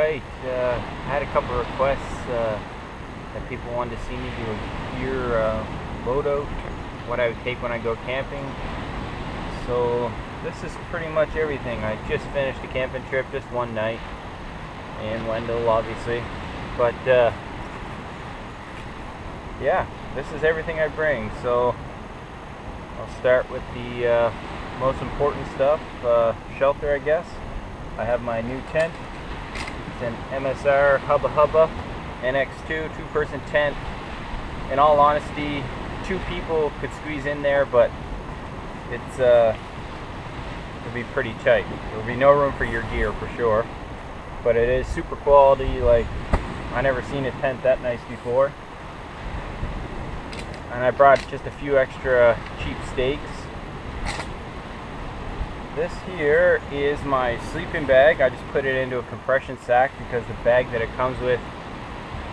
Alright, I had a couple of requests that people wanted to see me do a gear loadout, what I would take when I go camping. So this is pretty much everything. I just finished a camping trip, just one night in Wendell, obviously. But yeah, this is everything I bring. So I'll start with the most important stuff, shelter, I guess. I have my new tent. It's an MSR Hubba Hubba NX2 two-person tent. In all honesty, 2 people could squeeze in there, but it's it'll be pretty tight. There'll be no room for your gear for sure, but it is super quality. Like, I never seen a tent that nice before. And I brought just a few extra cheap stakes. This here is my sleeping bag. I just put it into a compression sack because the bag that it comes with,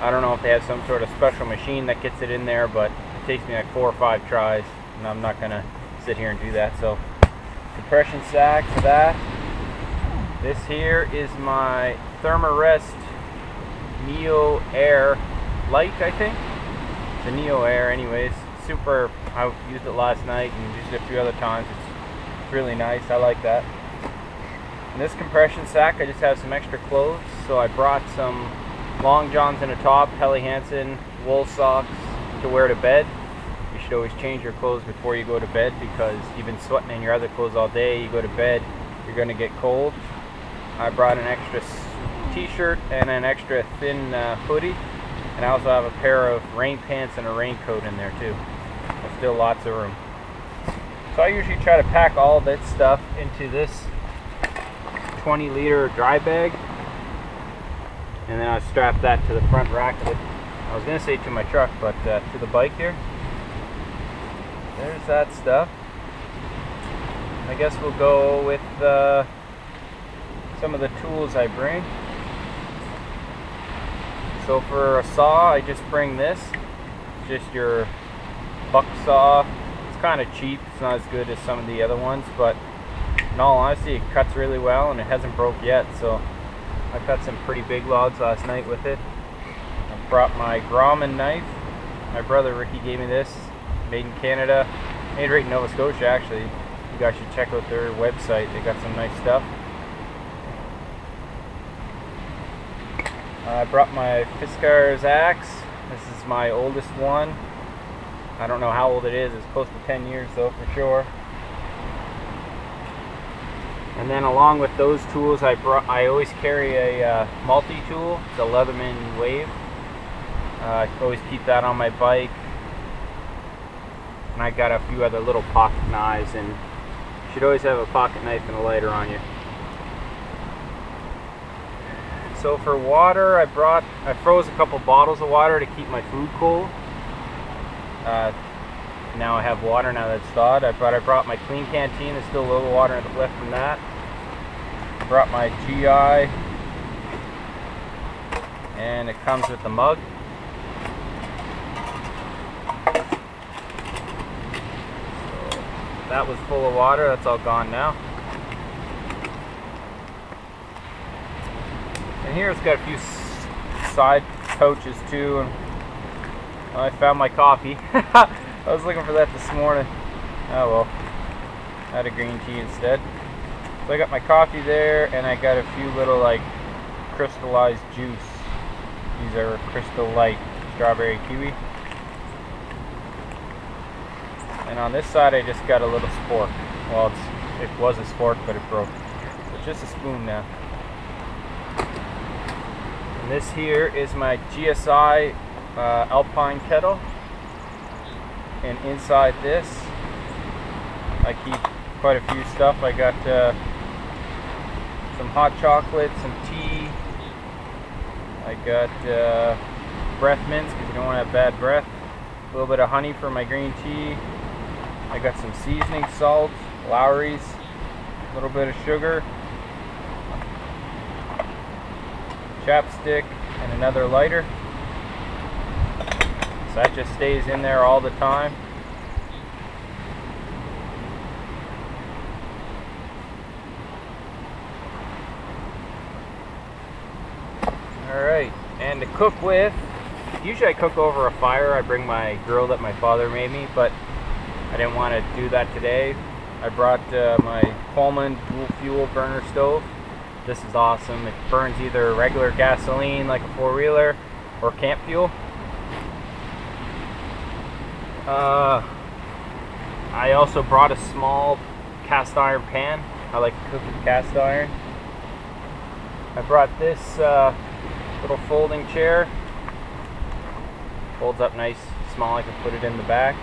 I don't know if they have some sort of special machine that gets it in there, but it takes me like 4 or 5 tries, and I'm not gonna sit here and do that. So compression sack for that. This here is my Thermarest Neo Air Light, I think. It's a Neo Air anyways. Super, I used it last night and used it a few other times. It's really nice, I like that. In this compression sack I just have some extra clothes, so I brought some long johns and a top, Helly Hansen wool socks to wear to bed. You should always change your clothes before you go to bed, because you've been sweating in your other clothes all day. You go to bed, you're going to get cold. I brought an extra t-shirt and an extra thin hoodie, and I also have a pair of rain pants and a raincoat in there too. There's still lots of room. So I usually try to pack all that stuff into this 20-liter dry bag, and then I strap that to the front rack of it. I was going to say to my truck, but to the bike here. There's that stuff. I guess we'll go with some of the tools I bring. So for a saw, I just bring this. It's just your buck saw. It's kind of cheap. It's not as good as some of the other ones, but in all honesty, it cuts really well and it hasn't broke yet. So I cut some pretty big logs last night with it. I brought my Grauman knife. My brother Ricky gave me this. Made in Canada. Made right in Nova Scotia, actually. You guys should check out their website. They got some nice stuff. I brought my Fiskars axe. This is my oldest one. I don't know how old it is. It's close to 10 years though, for sure. And then along with those tools, I always carry a Multitool. It's a Leatherman Wave. I always keep that on my bike. And I got a few other little pocket knives, and you should always have a pocket knife and a lighter on you. So for water, I froze a couple bottles of water to keep my food cold. Now I have water now that it's thawed. I brought my clean canteen. There's still a little water left from that. I brought my GI, and it comes with the mug. So that was full of water. That's all gone now. And here it's got a few side pouches too. And I found my coffee. I was looking for that this morning. Oh well. I had a green tea instead. So I got my coffee there, and I got a few little like crystallized juice. These are Crystal Light strawberry kiwi. And on this side I just got a little spork. Well, it was a spork, but it broke. So it's just a spoon now. And this here is my GSI Alpine kettle, and inside this I keep quite a few stuff. I got some hot chocolate, some tea. I got breath mints because you don't want to have bad breath. A little bit of honey for my green tea. I got some seasoning salt, Lowry's, a little bit of sugar, chapstick, and another lighter. So that just stays in there all the time. Alright, and to cook with, usually I cook over a fire. I bring my grill that my father made me, but I didn't want to do that today. I brought my Coleman dual fuel burner stove. This is awesome. It burns either regular gasoline like a four-wheeler or camp fuel. I also brought a small cast iron pan. I like to cook with cast iron. I brought this little folding chair. Folds up nice, small. I can put it in the back.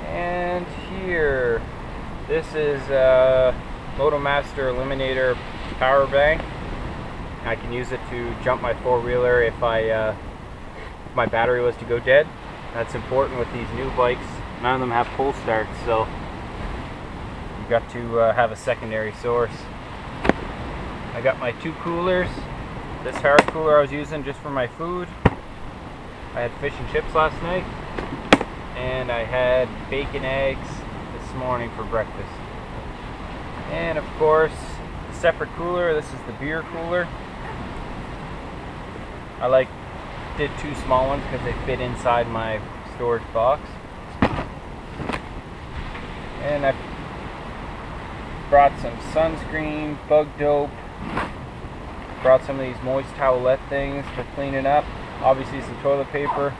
And here, this is a Loadout Eliminator power bank. I can use it to jump my four-wheeler if my battery was to go dead. That's important with these new bikes. None of them have pull starts, so you got to have a secondary source. I got my two coolers. This hard cooler I was using just for my food. I had fish and chips last night, and I had bacon eggs this morning for breakfast. And of course, a separate cooler. This is the beer cooler. I did two small ones because they fit inside my storage box. And I brought some sunscreen, bug dope. Brought some of these moist towelette things for cleaning up. Obviously some toilet paper.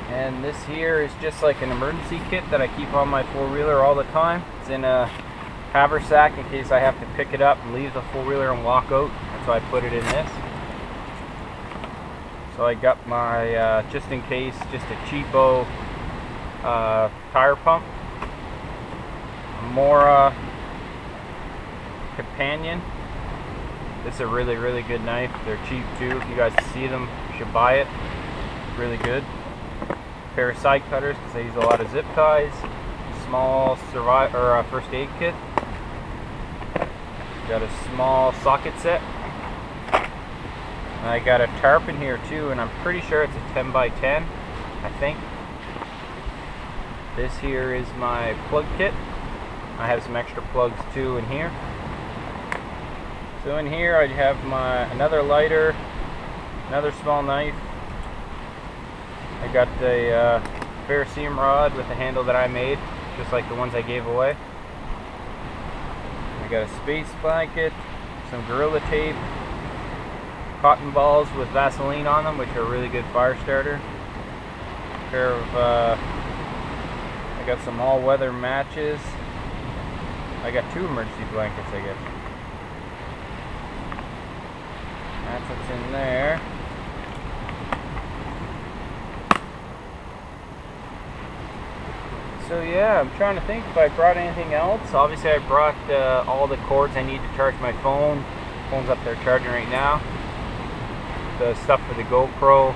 And this here is just like an emergency kit that I keep on my four-wheeler all the time. It's in a haversack in case I have to pick it up and leave the four-wheeler and walk out. That's why I put it in this. So I got my, just in case, just a cheapo tire pump. Mora Companion. This is a really, really good knife. They're cheap too. If you guys see them, you should buy it. Really good. A pair of side cutters because I use a lot of zip ties. Small first aid kit. Got a small socket set. And I got a tarp in here too, and I'm pretty sure it's a 10 by 10, I think. This here is my plug kit. I have some extra plugs too in here. So in here I have another lighter, another small knife. I got a ferrocerium rod with a handle that I made, just like the ones I gave away. I got a space blanket, some Gorilla Tape, cotton balls with Vaseline on them, which are a really good fire starter. A pair of, I got some all-weather matches. I got two emergency blankets, I guess. That's what's in there. So yeah, I'm trying to think if I brought anything else. Obviously I brought all the cords I need to charge my phone. Phone's up there charging right now. The stuff for the GoPro.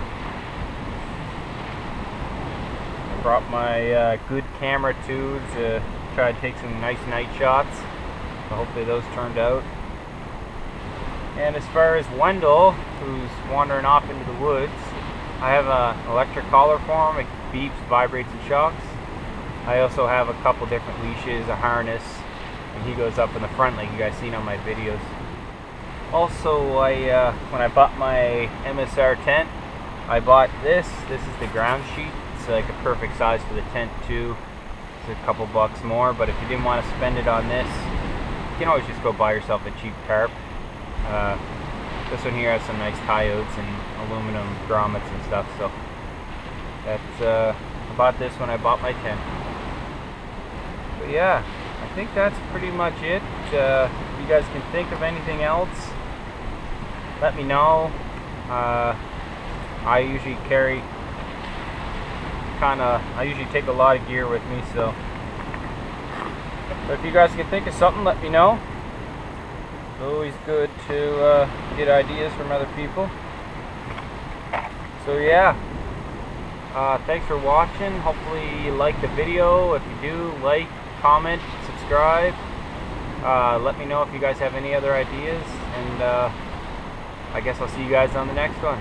I brought my good camera too to try to take some nice night shots. So hopefully those turned out. And as far as Wendell, who's wandering off into the woods, I have an electric collar for him. It beeps, vibrates, and shocks. I also have a couple different leashes, a harness, and he goes up in the front like you guys seen on my videos. Also, when I bought my MSR tent, I bought this. This is the ground sheet. It's like a perfect size for the tent too. It's a couple bucks more, but if you didn't want to spend it on this, you can always just go buy yourself a cheap tarp. This one here has some nice coyotes and aluminum grommets and stuff, so that's I bought this when I bought my tent. But yeah, I think that's pretty much it. If you guys can think of anything else, let me know. I usually I usually take a lot of gear with me, so but if you guys can think of something, let me know. It's always good to get ideas from other people. So yeah, thanks for watching. Hopefully you like the video. If you do, like, comment, subscribe. Let me know if you guys have any other ideas, and I guess I'll see you guys on the next one.